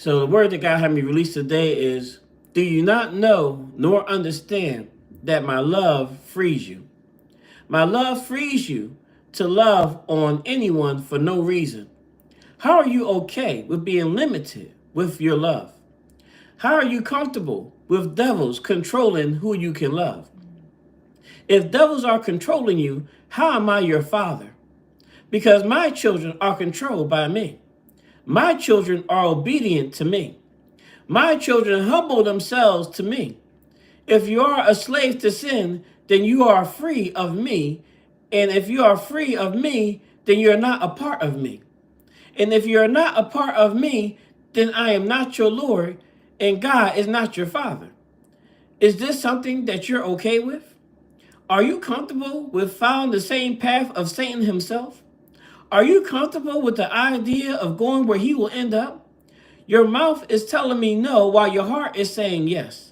So the word that God had me release today is, do you not know nor understand that my love frees you? My love frees you to love on anyone for no reason. How are you okay with being limited with your love? How are you comfortable with devils controlling who you can love? If devils are controlling you, how am I your father? Because my children are controlled by me. My children are obedient to me. My children humble themselves to me. If you are a slave to sin, then you are free of me. And if you are free of me, then you're not a part of me. And if you're not a part of me, then I am not your Lord, and God is not your Father. Is this something that you're okay with? Are you comfortable with following the same path of Satan himself? Are you comfortable with the idea of going where he will end up? Your mouth is telling me no, while your heart is saying yes.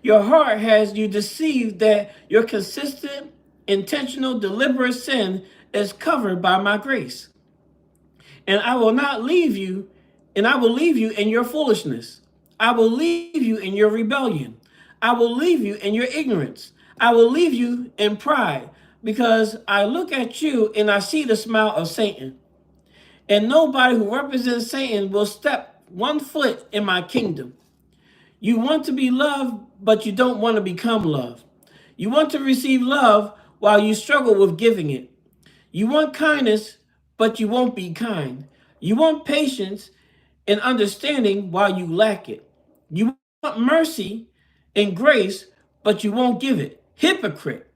Your heart has you deceived that your consistent, intentional, deliberate sin is covered by my grace. And I will not leave you, and I will leave you in your foolishness. I will leave you in your rebellion. I will leave you in your ignorance. I will leave you in pride, because I look at you and I see the smile of Satan. And nobody who represents Satan will step one foot in my kingdom. You want to be loved, but you don't want to become loved. You want to receive love while you struggle with giving it. You want kindness, but you won't be kind. You want patience and understanding while you lack it. You want mercy and grace, but you won't give it. Hypocrite,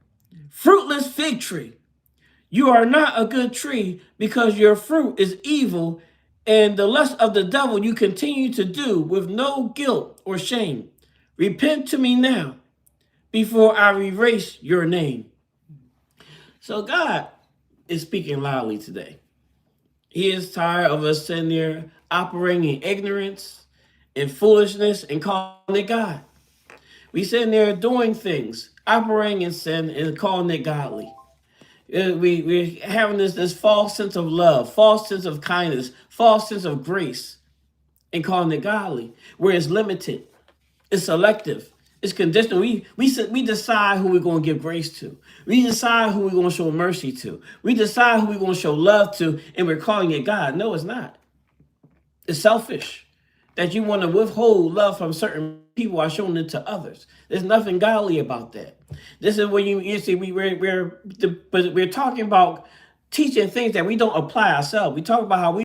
fruitless fig tree. You are not a good tree because your fruit is evil, and the lust of the devil you continue to do with no guilt or shame. Repent to me now before I erase your name. So God is speaking loudly today. He is tired of us sitting there operating in ignorance and foolishness and calling it God. We sitting there doing things, operating in sin and calling it godly. We're having this false sense of love, false sense of kindness, false sense of grace, and calling it godly, where it's limited, it's selective, it's conditional. We decide who we're going to give grace to. We decide who we're going to show mercy to. We decide who we're going to show love to, and we're calling it God. No, it's not. It's selfish that you want to withhold love from certain people while showing it to others. There's nothing godly about that. This is when you see we're talking about teaching things that we don't apply ourselves. We talk about how we